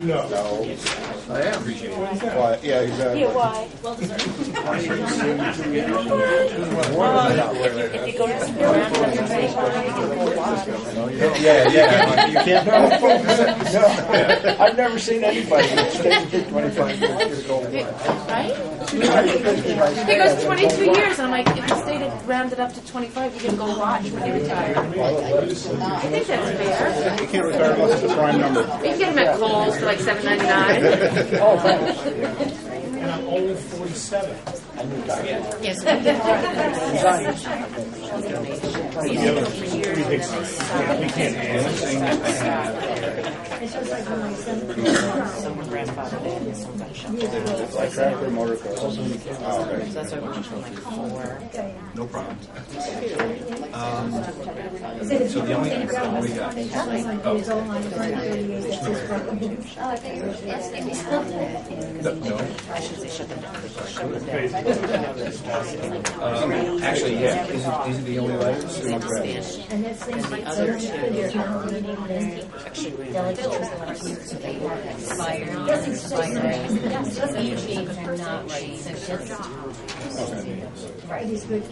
No. I am. Appreciate it. Why? Yeah, exactly. Yeah, why? Well deserved. If you go to the ground, Yeah. You can't. No. I've never seen anybody stay for 25 years to go watch. right? He goes 22 years. I'm like, if you stayed rounded up to 25, you can go watch when you retire. I think that's fair. You can't retire unless it's a prime number. You can get them at Kohl's for like $7.99. And I'm only 47. Yes. We can't Like tractor, motor car. Oh, okay. No problem. So the only thing we got. No. Actually, yeah. These are the only letters. And the other two actually not right. Right, he's good.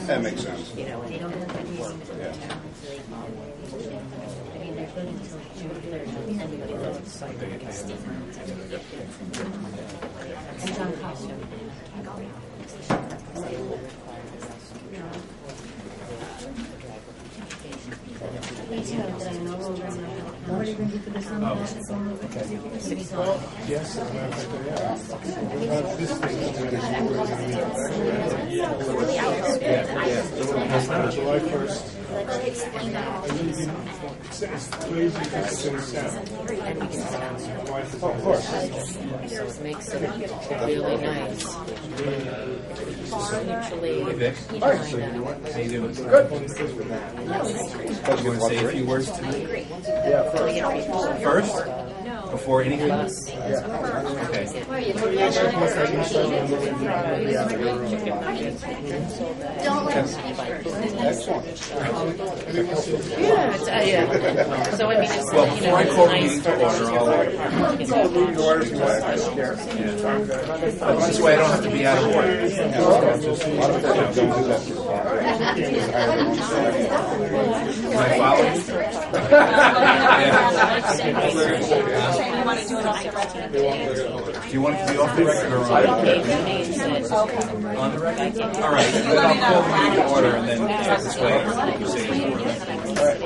That makes sense. You know, they don't have any work. Yeah. I mean, they're good until June 3rd. Anybody else? And John Costa. Please note that I'm no longer in my health. What are you going to do for the summer? Yes, as a matter of fact, yeah. This thing is going to be July 1st. It's crazy because it's in the South. Of course. So it makes it really nice. Usually, Hey, Vic. you How you doing? Good. You want to say a few words to me? First? Before anything? Okay. Yeah. So I mean, it's Well, before I call the meeting to order, this way I don't have to be out of order. Can I follow you? Do you want it to be off the record or on? On the record? All right. Then I'll call the meeting to order and then this way you say the order. All right.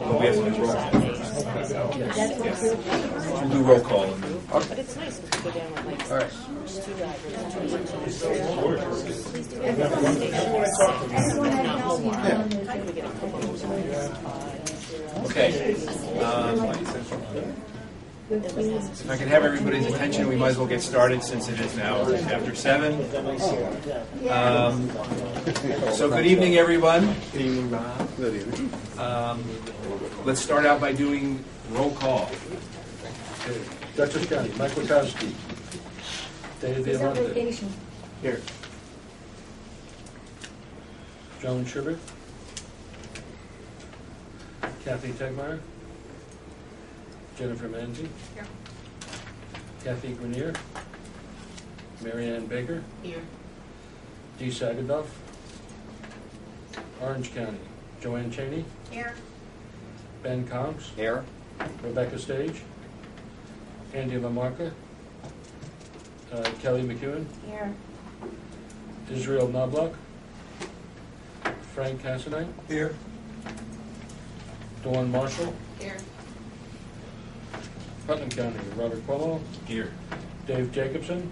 Well, we have to do roll call first. We'll do roll call. but it's nice to go down with like All right. Okay. If I can have everybody's attention, we might as well get started since it is now after 7. So good evening, everyone. Let's start out by doing roll call. Dutchess County, Mike Wachowski. David Violante. Here. Joan Schubert. Kathy Tegmeyer. Jennifer Manzi. Here. Kathy Grenier. Marianne Baker. Here. Dee Sagadov. Orange County, Joanne Cheney. Here. Ben Combs. Here. Rebecca Stage. Andy Lamarca. Kelly McEwen. Here. Israel Knobloch. Frank Cassanite. Here. Dawn Marshall. Here. Putnam County, Robert Cuomo. Here. Dave Jacobson.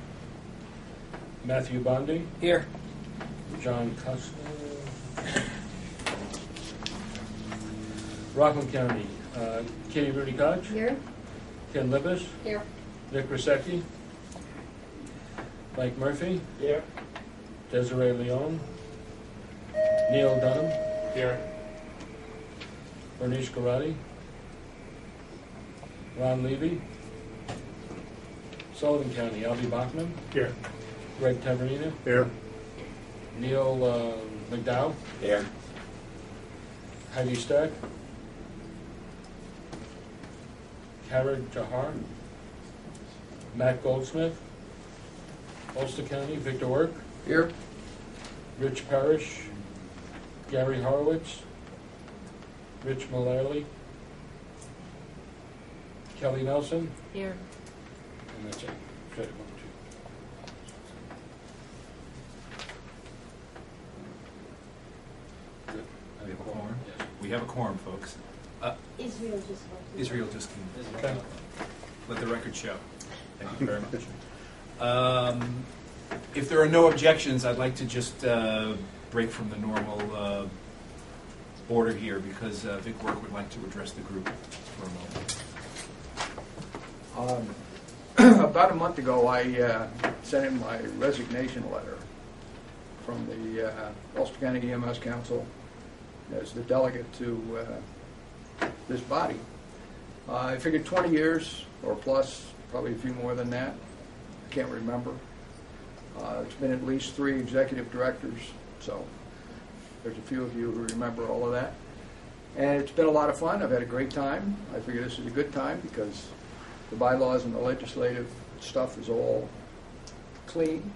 Matthew Bondi. Here. John Costa. Rockland County, Katie Rudy Koch. Here. Ken Lippis. Here. Nick Rasecki. Mike Murphy. Here. Desiree Leone. Neil Dunham. Here. Bernice Garati. Ron Levy. Sullivan County, Albie Bachman, Here. Greg Tavernino, Here. Neil McDowell, Here. Heidi Stack, Kara Jahar, Matt Goldsmith, Ulster County, Victor Work, Here. Rich Parrish, Gary Horowitz, Rich Mullally, Kelly Nelson, Here. and that's it. Okay, 1, 2. Good. We have a quorum. Yes. We have a quorum, folks. Israel just left. Israel just came. Okay. Let the record show. Thank you very much. If there are no objections, I'd like to just break from the normal order here because Vic Work would like to address the group for a moment. About a month ago, I sent in my resignation letter from the Ulster County EMS Council as the delegate to this body. I figured 20 years or plus, probably a few more than that. I can't remember. It's been at least 3 executive directors, so there's a few of you who remember all of that. And it's been a lot of fun. I've had a great time. I figure this is a good time because the bylaws and the legislative stuff is all clean.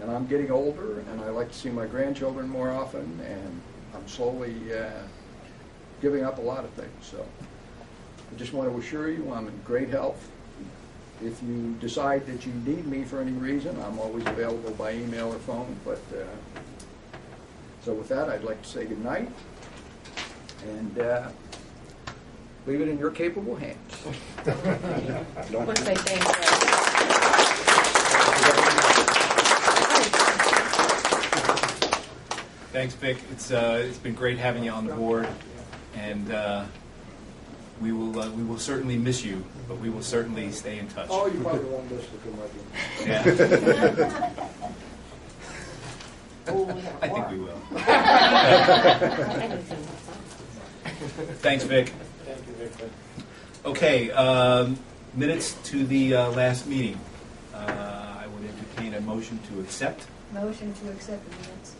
And I'm getting older, and I like to see my grandchildren more often, and I'm slowly giving up a lot of things. So I just want to assure you I'm in great health. If you decide that you need me for any reason, I'm always available by email or phone. But so with that, I'd like to say good night and leave it in your capable hands. Let's say thanks. Thanks, Vic. It's been great having you on the board, and we will certainly miss you, but we will certainly stay in touch. Oh, you probably won't miss the good luck. Yeah. I think we will. Thanks, Vic. Thank you, Victor. Okay, minutes to the last meeting. I would entertain a motion to accept. Motion to accept the minutes.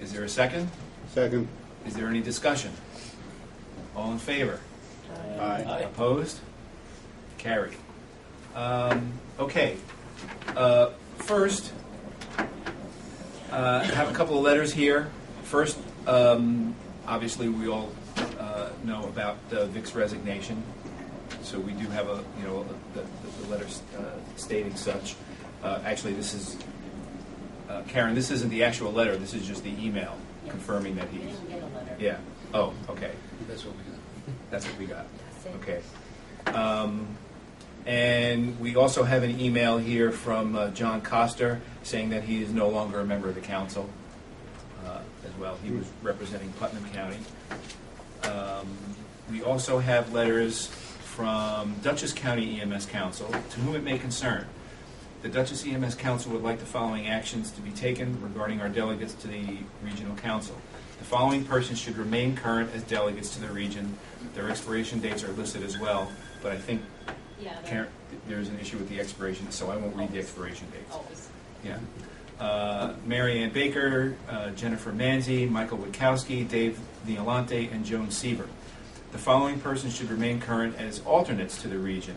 Is there a second? Second. Is there any discussion? All in favor? Aye. Opposed? Carried. Okay. First, I have a couple of letters here. First, obviously, we all know about Vic's resignation, so we do have the letter stating such. Actually, this is Karen. This isn't the actual letter. This is just the email confirming that he's. Yeah. Oh, okay. That's what we got. That's what we got. Okay. And we also have an email here from John Coster saying that he is no longer a member of the council as well. He was representing Putnam County. We also have letters from Dutchess County EMS Council, to whom it may concern. The Dutchess EMS Council would like the following actions to be taken regarding our delegates to the regional council. The following persons should remain current as delegates to the region. Their expiration dates are listed as well, but I think Karen, there's an issue with the expiration, so I won't read the expiration dates. Always. Yeah. Mary Ann Baker, Jennifer Manzi, Michael Witkowski, Dave Niolante, and Joan Sieber. The following persons should remain current as alternates to the region.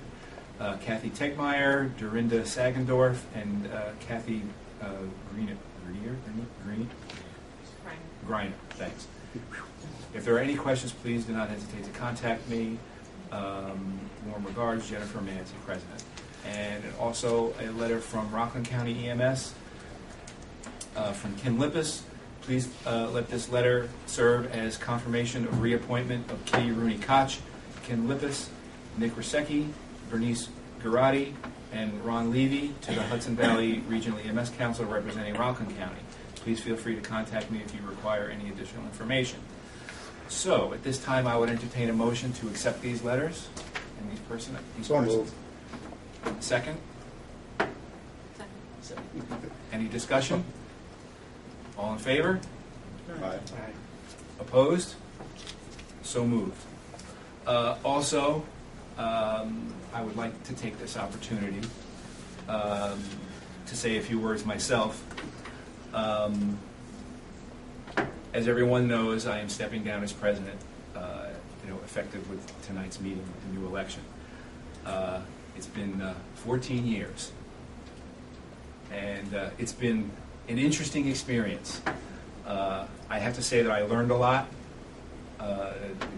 Kathy Tegmeyer, Dorinda Sagendorf, and Kathy Greiner. Thanks. If there are any questions, please do not hesitate to contact me. Warm regards, Jennifer Manzi, President. And also a letter from Rockland County EMS from Ken Lippis. Please let this letter serve as confirmation of reappointment of Kitty Rooney Koch, Ken Lippis, Nick Rasecki, Bernice Garati, and Ron Levy to the Hudson Valley Regional EMS Council representing Rockland County. Please feel free to contact me if you require any additional information. So, at this time, I would entertain a motion to accept these letters and these persons. So moved. Second? Any discussion? All in favor? Aye. Opposed? So moved. Also, I would like to take this opportunity to say a few words myself. As everyone knows, I am stepping down as president, effective with tonight's meeting, with the new election. It's been 14 years, and it's been an interesting experience. I have to say that I learned a lot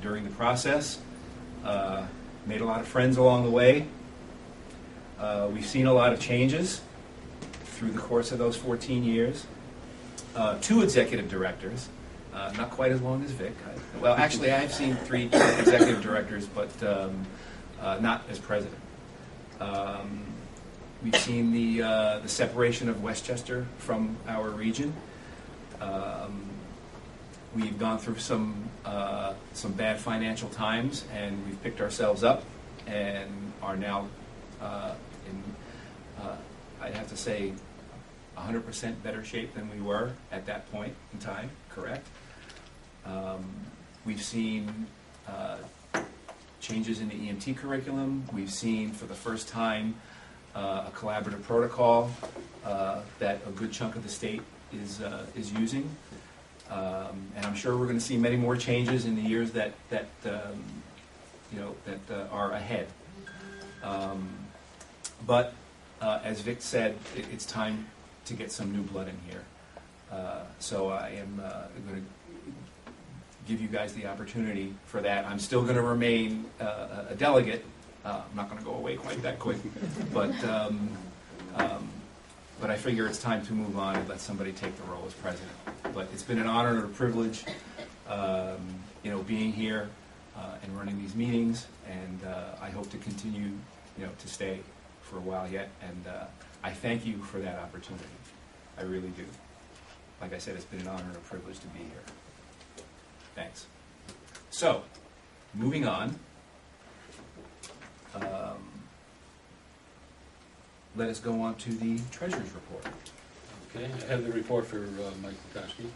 during the process, made a lot of friends along the way. We've seen a lot of changes through the course of those 14 years. 2 executive directors, not quite as long as Vic. Well, actually, I've seen 3 executive directors, but not as president. We've seen the separation of Westchester from our region. We've gone through some bad financial times, and we've picked ourselves up and are now I'd have to say 100% better shape than we were at that point in time, correct? We've seen changes in the EMT curriculum. We've seen for the first time a collaborative protocol that a good chunk of the state is using. And I'm sure we're going to see many more changes in the years that are ahead. But as Vic said, it's time to get some new blood in here. So I am going to give you guys the opportunity for that. I'm still going to remain a delegate. I'm not going to go away quite that quick, but I figure it's time to move on and let somebody take the role as president. But it's been an honor and a privilege, being here and running these meetings, and I hope to continue, to stay for a while yet. And I thank you for that opportunity. I really do. Like I said, it's been an honor and a privilege to be here. Thanks. So, moving on. Let us go on to the treasurer's report. Okay, I have the report for Mike Bukowski.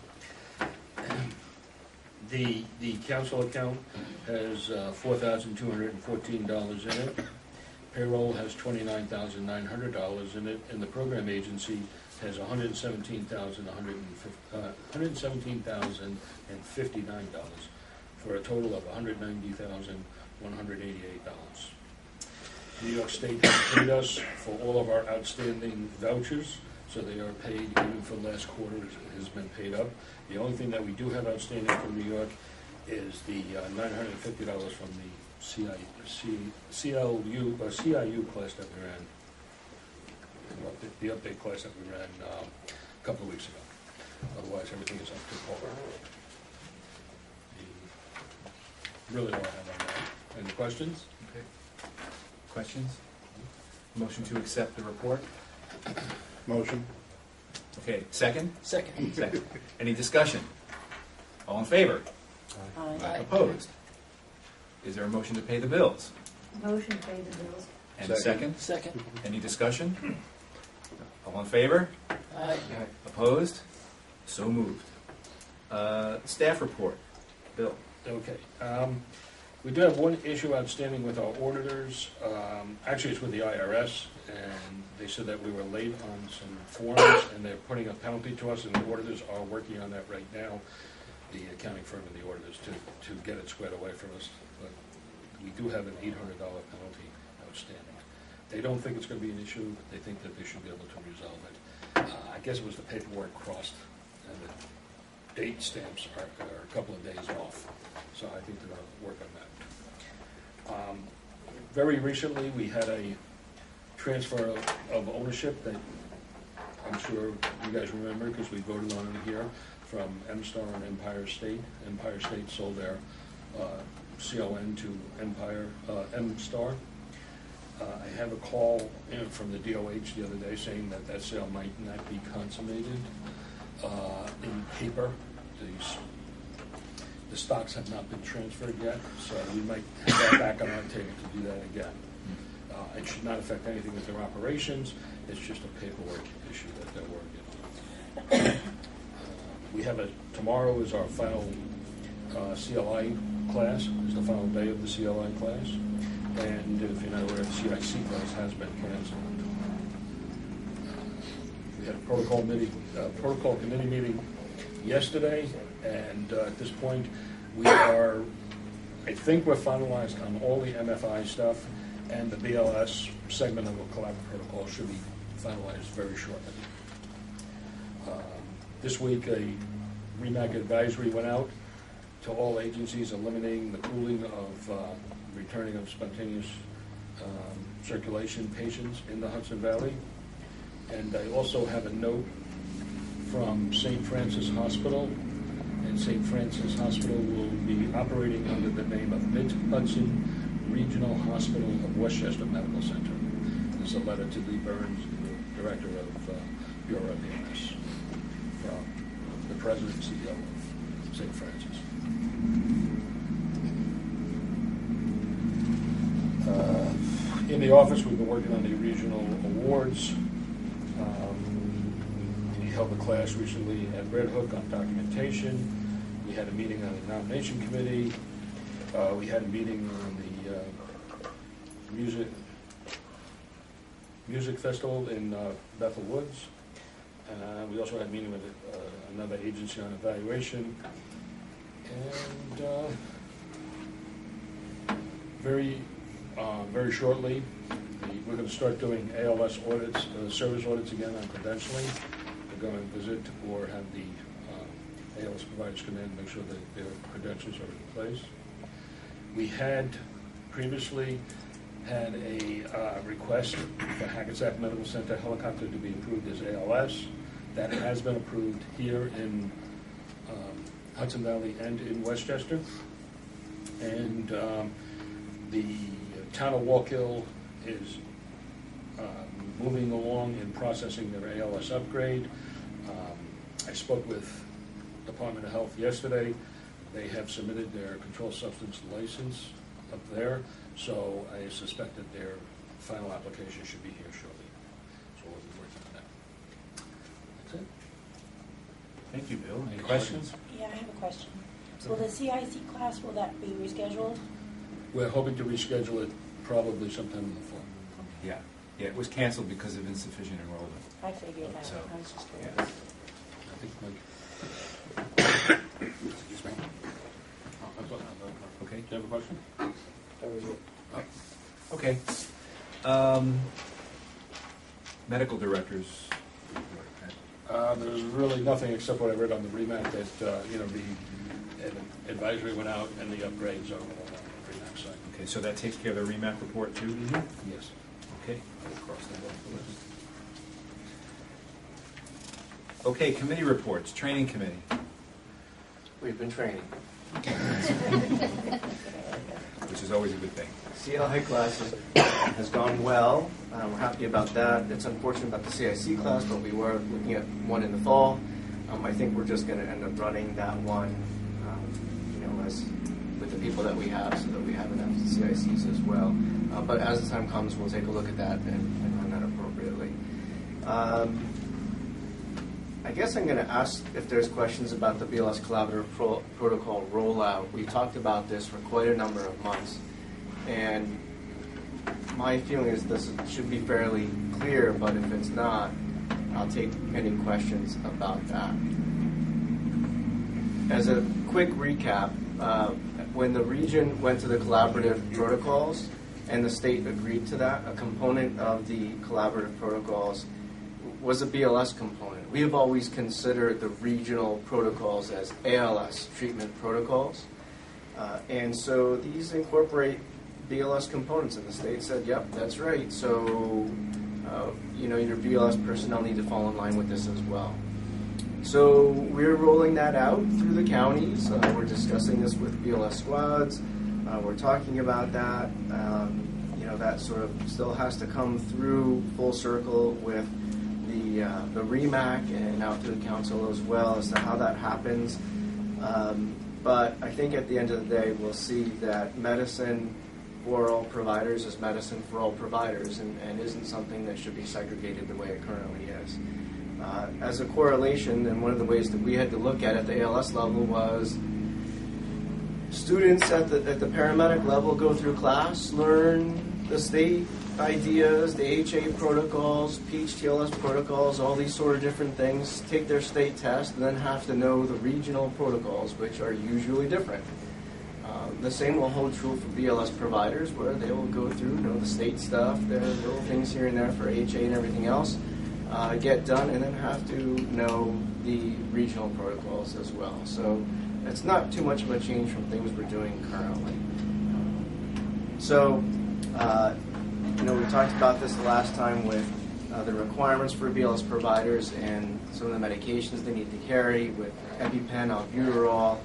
The council account has $4,214 in it. Payroll has $29,900 in it, and the program agency has $117,059 for a total of $190,188. New York State has paid us for all of our outstanding vouchers, so they are paid even for last quarter. It has been paid up. The only thing that we do have outstanding from New York is the $950 from the CIU class that we ran, the update class that we ran a couple of weeks ago. Otherwise, everything is up to par. Really all I have on that. Any questions? Okay. Questions? Motion to accept the report? Motion. Okay, second? Second. Second. Any discussion? All in favor? Aye. Opposed? Is there a motion to pay the bills? Motion to pay the bills. And a second? Second. Any discussion? All in favor? Aye. Opposed? So moved. Staff report. Bill. Okay. We do have one issue outstanding with our auditors. Actually, it's with the IRS, and they said that we were late on some forms, and they're putting a penalty to us, and the auditors are working on that right now, the accounting firm and the auditors, to get it squared away from us. But we do have an $800 penalty outstanding. They don't think it's going to be an issue. They think that they should be able to resolve it. I guess it was the paperwork crossed, and the date stamps are a couple of days off. So I think they're going to work on that. Very recently, we had a transfer of ownership that I'm sure you guys remember because we voted on it here, from M-Star and Empire State. Empire State sold their CON to M-Star. I have a call from the DOH the other day saying that that sale might not be consummated in paper. The stocks have not been transferred yet, so we might have that back on our table to do that again. It should not affect anything with their operations. It's just a paperwork issue that they're working on. We have tomorrow is our final CLI class. It's the final day of the CLI class. And if you're not aware, the CIC class has been canceled. We had a protocol committee meeting yesterday, and at this point, I think we're finalized on all the MFI stuff, and the BLS segment of the collaborative protocol should be finalized very shortly. This week, a REMAC advisory went out to all agencies eliminating the pooling of returning of spontaneous circulation patients in the Hudson Valley. And I also have a note from St. Francis Hospital, and St. Francis Hospital will be operating under the name of Mid-Hudson Regional Hospital of Westchester Medical Center. There's a letter to Lee Burns, the Director of Bureau of EMS, from the President and CEO of St. Francis. In the office, we've been working on the regional awards. We held a class recently at Red Hook on documentation. We had a meeting on the nomination committee. We had a meeting on the music festival in Bethel Woods. We also had a meeting with another agency on evaluation. And very shortly, we're going to start doing ALS audits, service audits again on credentialing. We're going to visit or have the ALS providers come in and make sure that their credentials are in place. We had previously had a request for Hackensack Medical Center helicopter to be approved as ALS. That has been approved here in Hudson Valley and in Westchester. And the town of Wallkill is moving along in processing their ALS upgrade. I spoke with Department of Health yesterday. They have submitted their controlled substance license up there, so I suspect that their final application should be here shortly. So we'll be working on that. That's it. Thank you, Bill. Any questions? Yeah, I have a question. So the CIC class, will that be rescheduled? We're hoping to reschedule it probably sometime in the fall. Yeah. Yeah, it was canceled because of insufficient enrollment. I figured that. So, I was just yeah. curious. I think Mike. Excuse me. Okay. Do you have a question? That was it. Okay. Medical directors. There's really nothing except what I read on the REMAC that, the advisory went out and the upgrades are all on the REMAC side. Okay, so that takes care of the REMAC report too? Yes. Okay, I will cross that off the list. Okay, committee reports, training committee. We've been training. Which is always a good thing. CLI class has gone well. We're happy about that. It's unfortunate about the CIC class, but we were looking at one in the fall. I think we're just going to end up running that one, as with the people that we have, so that we have enough CICs as well. But as the time comes, we'll take a look at that and run that appropriately. I guess I'm going to ask if there's questions about the BLS Collaborative Protocol rollout. We talked about this for quite a number of months, and my feeling is this should be fairly clear, but if it's not, I'll take any questions about that. As a quick recap, when the region went to the collaborative protocols and the state agreed to that, a component of the collaborative protocols was a BLS component. We have always considered the regional protocols as ALS treatment protocols. And so these incorporate BLS components, and the state said, yep, that's right. So, your BLS personnel need to fall in line with this as well. So we're rolling that out through the counties. We're discussing this with BLS squads. We're talking about that. That sort of still has to come through full circle with the REMAC and out to the council as well as to how that happens. But I think at the end of the day, we'll see that medicine for all providers is medicine for all providers and isn't something that should be segregated the way it currently is. As a correlation, and one of the ways that we had to look at the ALS level was students at the paramedic level go through class, learn the state ideas, the HA protocols, PHTLS protocols, all these sort of different things, take their state test, and then have to know the regional protocols, which are usually different. The same will hold true for BLS providers, where they will go through, the state stuff, their little things here and there for HA and everything else, get done, and then have to know the regional protocols as well. So it's not too much of a change from things we're doing currently. So, we talked about this the last time with the requirements for BLS providers and some of the medications they need to carry with EpiPen, albuterol,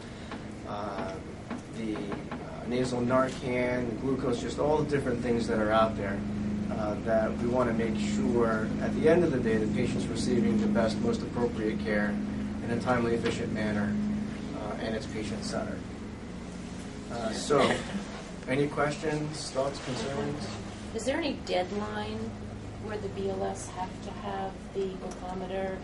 the nasal Narcan, the glucose, just all the different things that are out there that we want to make sure at the end of the day the patient's receiving the best, most appropriate care in a timely, efficient manner, and it's patient-centered. So, any questions, thoughts, concerns? Is there any deadline where the BLS have to have the glucometer,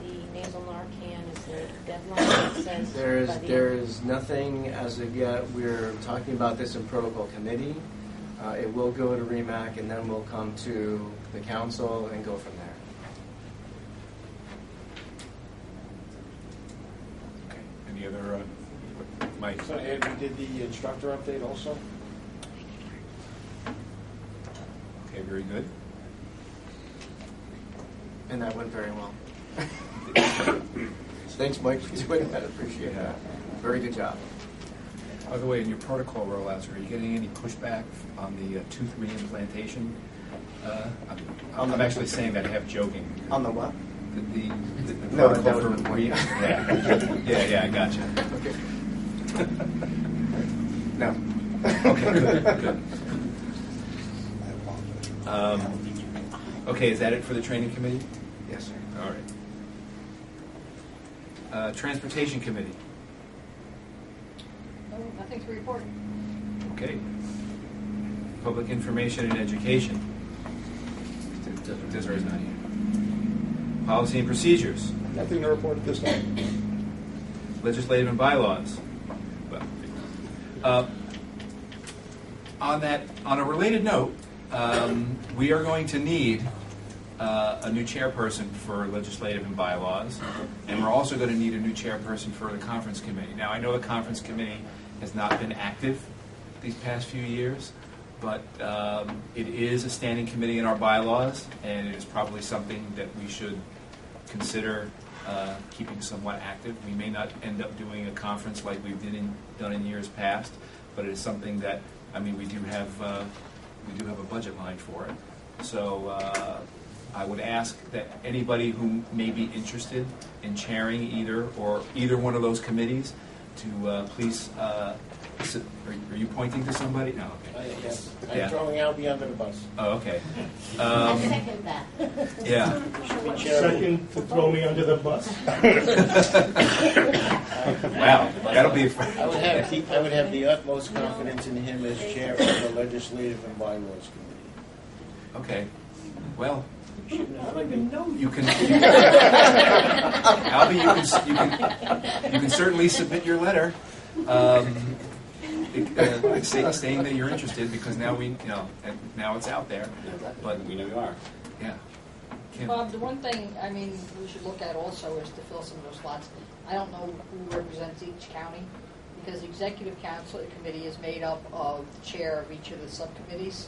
the nasal Narcan? Is there a deadline that says? There is nothing as of yet. We're talking about this in protocol committee. It will go to REMAC, and then we'll come to the council and go from there. Okay. Any other, Mike? So Ed, we did the instructor update also? Okay, very good. And that went very well. Thanks, Mike, for doing that. I appreciate that. Very good job. By the way, in your protocol rollouts, are you getting any pushback on the tooth reimplantation? I'm actually saying that half joking. On the what? The No, protocol that for was the point. yeah, I gotcha. Okay. No. Okay, good. Okay, is that it for the training committee? Yes, sir. All right. Transportation committee. No, nothing to report. Okay. Public information and education. Desiree's not here. Policy and procedures. Nothing to report at this time. Legislative and bylaws. Well, on a related note, we are going to need a new chairperson for legislative and bylaws, and we're also going to need a new chairperson for the conference committee. Now, I know the conference committee has not been active these past few years, but it is a standing committee in our bylaws, and it is probably something that we should consider keeping somewhat active. We may not end up doing a conference like we've done in years past, but it is something that, we do have a budget line for it. So I would ask that anybody who may be interested in chairing either one of those committees to please. Are you pointing to somebody? No. Okay. Yes. Yeah. I'm throwing Albie under the bus. Oh, okay. I second that. Yeah. Second to throw me under the bus. Wow. That'll be. I would have the utmost confidence in him as chair of the Legislative and Bylaws Committee. Okay. Well. I don't even know You can, Albie, you can certainly submit your letter, saying that you're interested, because now now it's out there. But we know you are. Yeah. Kim. Bob, the one thing, we should look at also is to fill some of those slots. I don't know who represents each county, because the executive council committee is made up of the chair of each of the subcommittees.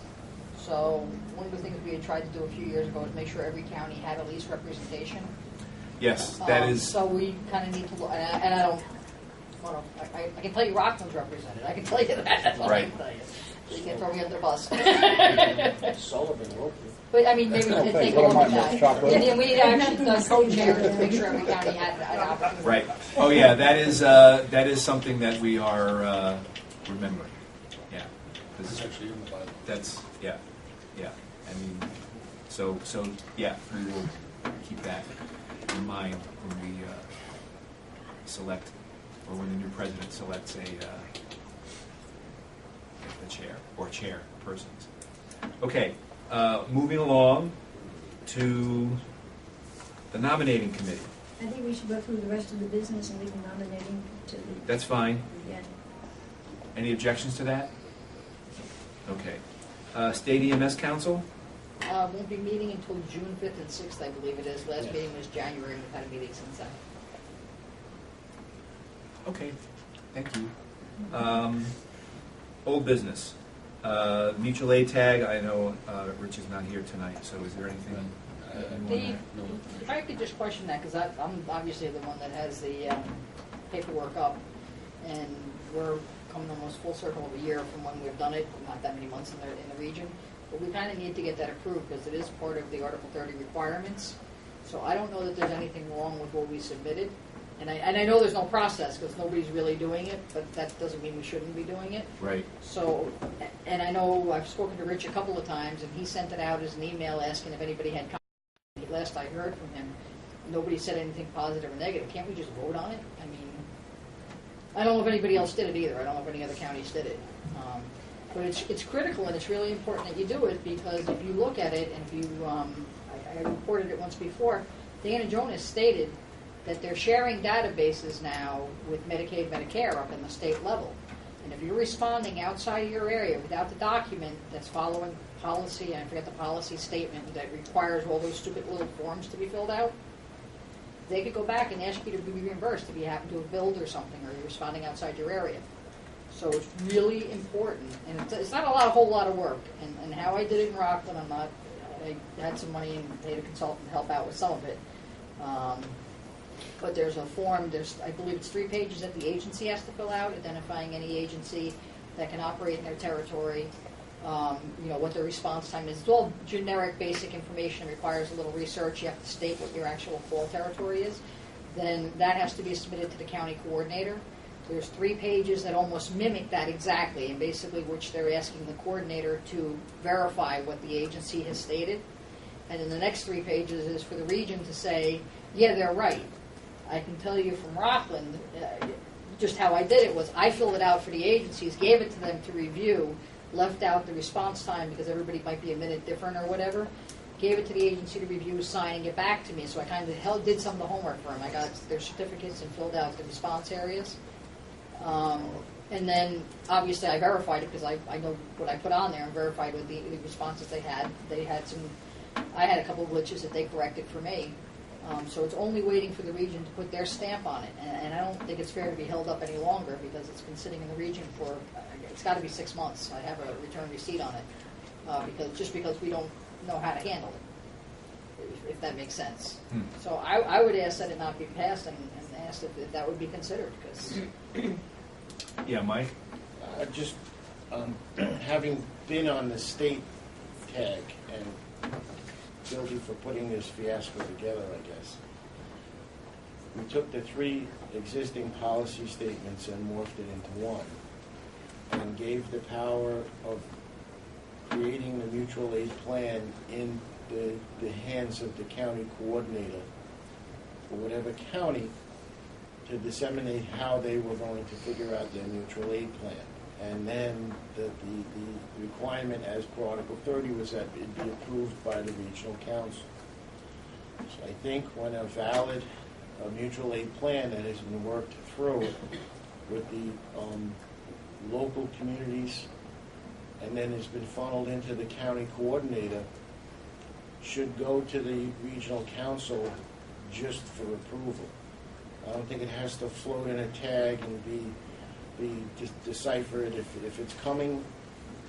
So one of the things we had tried to do a few years ago was make sure every county had at least representation. Yes, that is. So we kind of need to look, and I don't. Well, I can tell you Rockland's represented. I can tell you that. That's all I can tell you. You can throw me under the bus. Sullivan wrote it. But maybe we could take a look at that. And we need to actually co-chair to make sure every county had an opportunity. Right. Oh yeah, that is something that we are remembering. Yeah. It's actually in the Bible. That's yeah. So yeah, we will keep that in mind when we select, or when the new president selects a chair or chairpersons. Okay, moving along to the nominating committee. I think we should go through the rest of the business and leave the nominating to the. That's fine. Yeah. Any objections to that? Okay. State EMS Council? Won't be meeting until June 5th and 6th, I believe it is. Last Yes. meeting was January, we've had a meeting since then. Okay, thank you. Old business. Mutual aid tag, I know Rich is not here tonight, so is there anything? If I could just question that, because I'm obviously the one that has the paperwork up, and we're coming almost full circle of a year from when we've done it, not that many months in the region, but we kind of need to get that approved, because it is part of the Article 30 requirements. So I don't know that there's anything wrong with what we submitted, and I know there's no process, because nobody's really doing it, but that doesn't mean we shouldn't be doing it. Right. So, and I know I've spoken to Rich a couple of times, and he sent it out as an email asking if anybody had comments. Last I heard from him, nobody said anything positive or negative. Can't we just vote on it? I mean, I don't know if anybody else did it either. I don't know if any other counties did it. But it's critical, and it's really important that you do it, because if you look at it, and if you, I reported it once before, Dana Jonas stated that they're sharing databases now with Medicaid, Medicare up in the state level. And if you're responding outside of your area without the document that's following policy, and I forget the policy statement that requires all those stupid little forms to be filled out, they could go back and ask you to be reimbursed if you happen to have billed or something, or you're responding outside your area. So it's really important, and it's not a whole lot of work. And how I did it in Rockland, I had some money and paid a consultant to help out with some of it. But there's a form, I believe it's 3 pages that the agency has to fill out, identifying any agency that can operate in their territory, what their response time is. It's all generic, basic information. It requires a little research. You have to state what your actual call territory is. Then that has to be submitted to the county coordinator. There's 3 pages that almost mimic that exactly, and basically which they're asking the coordinator to verify what the agency has stated. And then the next 3 pages is for the region to say, yeah, they're right. I can tell you from Rockland, just how I did it was I filled it out for the agencies, gave it to them to review, left out the response time because everybody might be a minute different or whatever, gave it to the agency to review, signing it back to me. So I kind of did some of the homework for them. I got their certificates and filled out the response areas. And then, obviously, I verified it because I know what I put on there and verified with the responses they had. I had a couple of glitches that they corrected for me. So it's only waiting for the region to put their stamp on it. And I don't think it's fair to be held up any longer because it's been sitting in the region for, it's got to be 6 months. I have a return receipt on it because we don't know how to handle it, if that makes sense. So I would ask that it not be passed and ask if that would be considered. Because Yeah, Mike? Just having been on the state tag and guilty for putting this fiasco together, I guess. We took the 3 existing policy statements and morphed it into one and gave the power of creating the mutual aid plan in the hands of the county coordinator for whatever county to disseminate how they were going to figure out their mutual aid plan. And then the requirement as per Article 30 was that it be approved by the regional council. So I think when a valid mutual aid plan that has been worked through with the local communities and then has been funneled into the county coordinator should go to the regional council just for approval. I don't think it has to float in a tag and be just deciphered if it's coming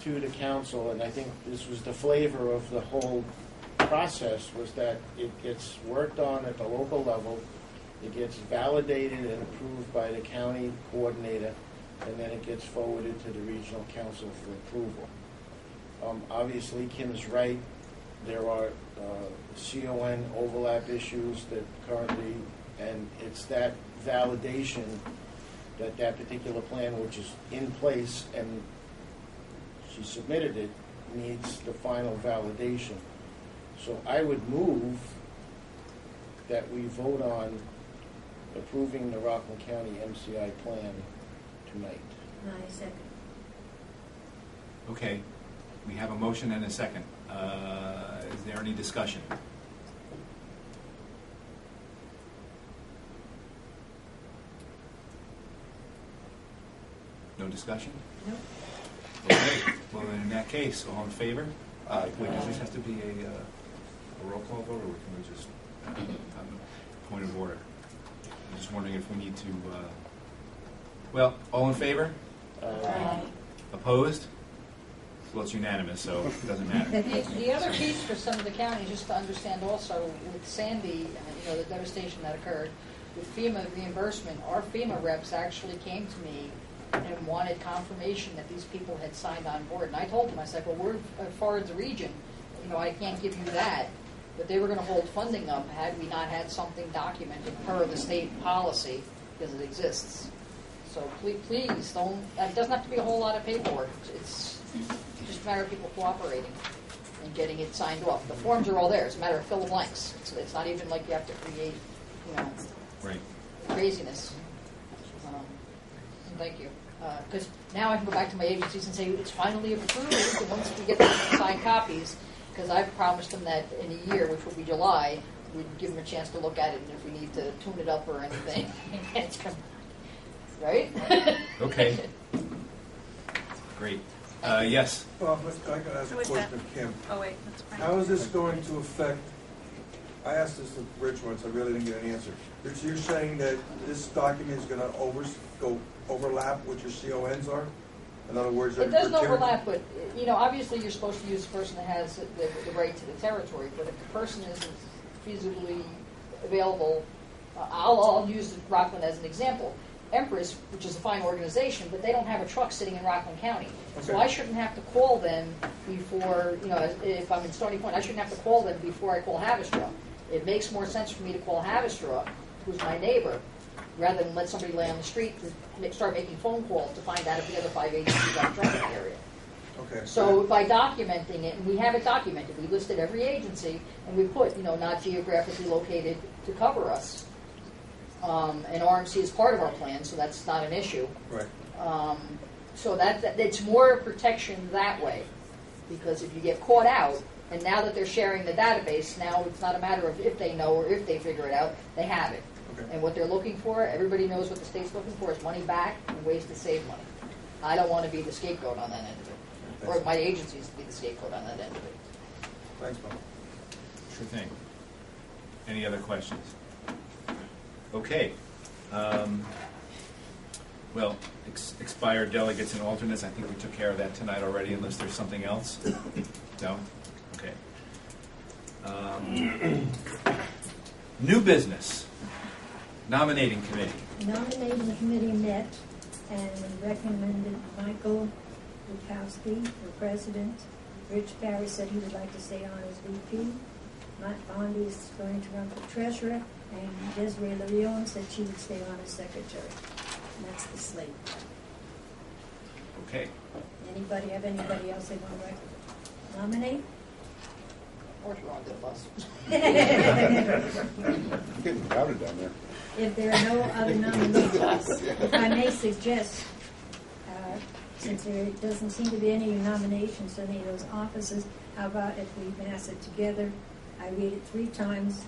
to the council. And I think this was the flavor of the whole process, was that it gets worked on at the local level, it gets validated and approved by the county coordinator, and then it gets forwarded to the regional council for approval. Obviously, Kim's right. There are CON overlap issues that currently, and it's that validation that particular plan, which is in place and she submitted it, needs the final validation. So I would move that we vote on approving the Rockland County MCI plan tonight. I second. Okay, we have a motion and a second. Is there any discussion? No discussion? No. Okay, well in that case, all in favor? Aye. Wait, does this have to be a roll call vote, or can we just, point of order? I'm just wondering if we need to, well, all in favor? Opposed? Well, it's unanimous, so it doesn't matter. The other piece for some of the counties, just to understand also, with Sandy, the devastation that occurred, with FEMA reimbursement, our FEMA reps actually came to me and wanted confirmation that these people had signed on board. And I told them, I said, well, we're as far as the region, I can't give you that. But they were going to hold funding up had we not had something documented per the state policy, because it exists. So please don't, it doesn't have to be a whole lot of paperwork. It's just a matter of people cooperating and getting it signed off. The forms are all there. It's a matter of fill the blanks. It's not even like you have to create, Right. craziness. Thank you. Because now I can go back to my agencies and say, it's finally approved, and once we get the signed copies, because I've promised them that in a year, which will be July, we'd give them a chance to look at it, and if we need to tune it up or anything, it's come, right? Okay. Great. Yes. Well, I can ask a question of Kim. Oh, wait, that's fine. How is this going to affect, I asked this to Rich once, I really didn't get an answer. Rich, you're saying that this document is going to overlap what your CONs are? In other words, It doesn't overlap, but, obviously you're supposed to use the person that has the right to the territory, but if the person isn't feasibly available, I'll use Rockland as an example. Empress, which is a fine organization, but they don't have a truck sitting in Rockland County. So Okay. I shouldn't have to call them before, if I'm in Stony Point, I shouldn't have to call them before I call Havistra. It makes more sense for me to call Havistra, who's my neighbor, rather than let somebody lay on the street to start making phone calls to find out if the other 5 agencies are in the area. Okay. So by documenting it, and we have it documented, we listed every agency, and we put, not geographically located to cover us. And RMC is part of our plan, so that's not an issue. Right. So that it's more protection that way, because if you get caught out, and now that they're sharing the database, now it's not a matter of if they know or if they figure it out, they have it. Okay. And what they're looking for, everybody knows what the state's looking for is money back and ways to save money. I don't want to be the scapegoat on that end of it, or my agencies to be the scapegoat on that end of it. Thanks, Bob. Sure thing. Any other questions? Okay. Well, expired delegates and alternates, I think we took care of that tonight already, unless there's something else? No? Okay. New business. Nominating committee. Nominating committee met and recommended Michael Lukowski for president. Rich Barry said he would like to stay on as VP. Matt Bondi is going to run for treasurer, and Desiree Leon said she would stay on as secretary. And that's the slate. Okay. Anybody have anybody else they want to nominate? Or if you're on the bus. It's getting crowded down there. If there are no other nominations, if I may suggest, since there doesn't seem to be any nominations for any of those offices, how about if we mass it together? I read it 3 times,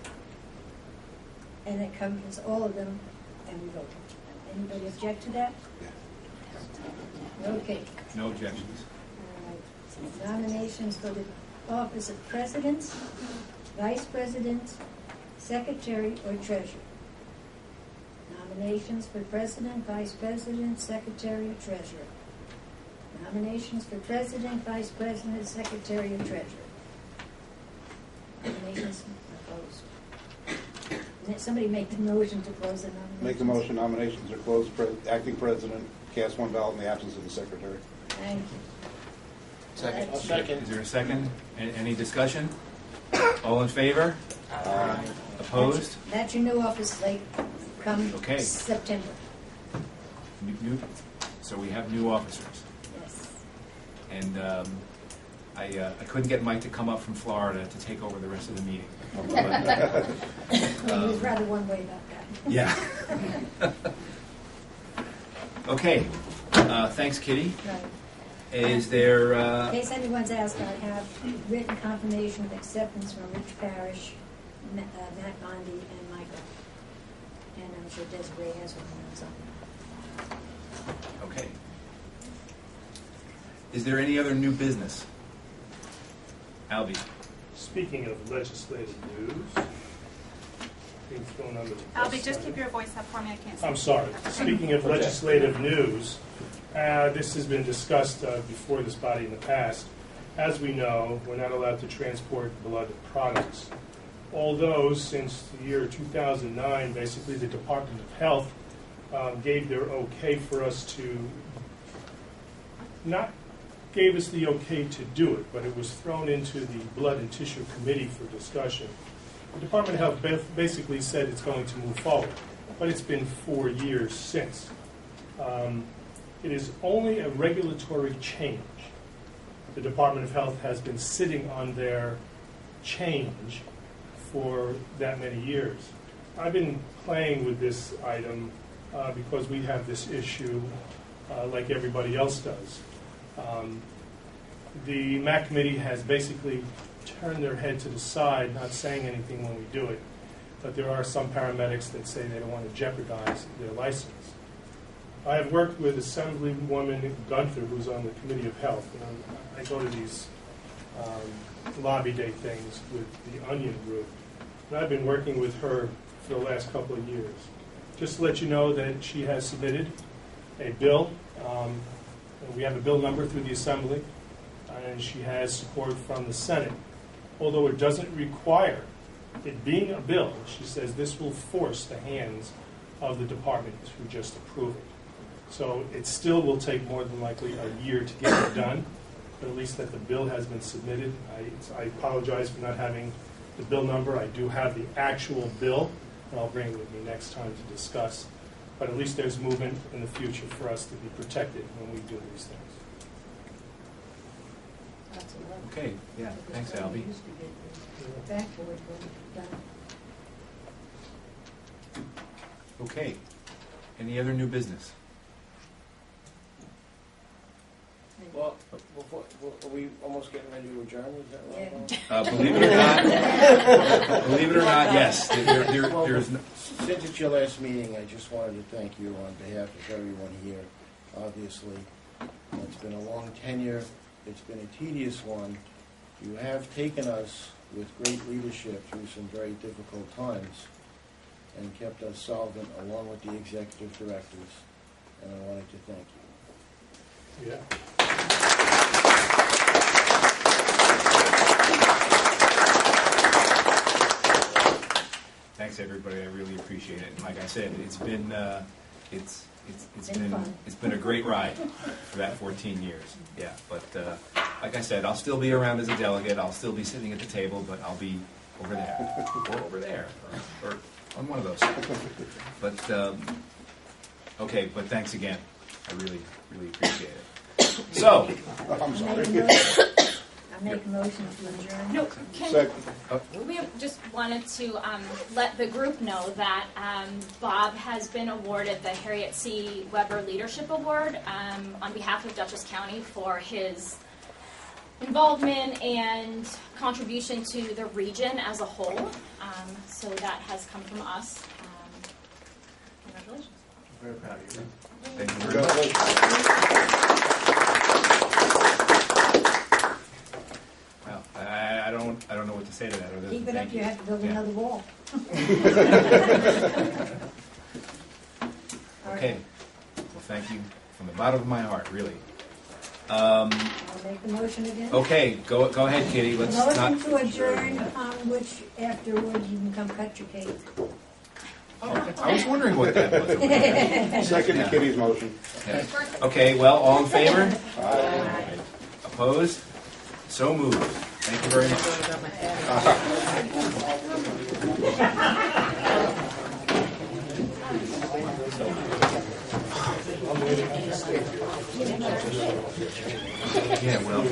and it covers all of them, and we vote. Anybody object to that? Okay. No objections. All right. Nominations for the office of president, vice president, secretary, or treasurer. Nominations for president, vice president, secretary, or treasurer. Nominations for president, vice president, secretary, or treasurer. Nominations are closed. Somebody make the motion to close the nominations. Make the motion, nominations are closed. Acting president, cast 1 ballot in the absence of the secretary. Thank you. Second. I'll second. Is there a second? Any discussion? All in favor? Aye. Opposed? That's your new office slate come Okay. September. So we have new officers. Yes. And I couldn't get Mike to come up from Florida to take over the rest of the meeting. He was rather one way about that. Yeah. Okay. Thanks, Kitty. Right. Is there... In case anyone's asked, I have written confirmation of acceptance from Rich Parrish, Matt Bondi, and Michael. And I'm sure Desiree has one or something. Okay. Is there any other new business? Albie. Speaking of legislative news, things going under the Albie, just keep your voice up for me. I can't see. I'm sorry. Speaking of legislative news, this has been discussed before this body in the past. As we know, we're not allowed to transport blood products. Although, since the year 2009, basically the Department of Health gave their okay for us to, not gave us the okay to do it, but it was thrown into the Blood and Tissue Committee for discussion. The Department of Health basically said it's going to move forward, but it's been 4 years since. It is only a regulatory change. The Department of Health has been sitting on their change for that many years. I've been playing with this item because we have this issue like everybody else does. The MAC committee has basically turned their head to the side, not saying anything when we do it, but there are some paramedics that say they don't want to jeopardize their license. I have worked with Assemblywoman Gunther, who's on the Committee of Health, and I go to these lobby day things with the Onion Group, and I've been working with her for the last couple of years. Just to let you know that she has submitted a bill. We have a bill number through the Assembly, and she has support from the Senate. Although it doesn't require it being a bill, she says this will force the hands of the department to just approve it. So it still will take more than likely a year to get it done, but at least that the bill has been submitted. I apologize for not having the bill number. I do have the actual bill, and I'll bring it with me next time to discuss. But at least there's movement in the future for us to be protected when we do these things. Okay, yeah, thanks, Albie. Okay, any other new business? Well, are we almost getting ready to adjourn? Is that right? Believe it or not, yes. There's no, Since it's your last meeting, I just wanted to thank you on behalf of everyone here. Obviously, it's been a long tenure. It's been a tedious one. You have taken us with great leadership through some very difficult times and kept us solvent along with the executive directors, and I wanted to thank you. Yeah. thanks everybody. I really appreciate it. And like I said, it's been it's been a great ride for that 14 years. Yeah, but like I said, I'll still be around as a delegate. I'll still be sitting at the table, but I'll be over there or over there or on one of those. But okay, but thanks again. I really appreciate it. So, I'm sorry. I make a motion to adjourn. No, we just wanted to let the group know that Bob has been awarded the Harriet C. Weber Leadership Award on behalf of Dutchess County for his involvement and contribution to the region as a whole. So that has come from us. Congratulations. Very proud of you. thank you very much. Well, I don't know what to say to that. Other than Keep it thank up, you have to build another wall. Okay. Well, thank you from the bottom of my heart, really. I'll make the motion again. Okay, go ahead, Kitty. Let's not. Motion to adjourn, which afterwards you can come cut your cake. Oh, I was wondering what that was. Second to Kitty's motion. Yeah. Okay, well, all in favor? Aye. Opposed? So moved. Thank you very much. Yeah, well.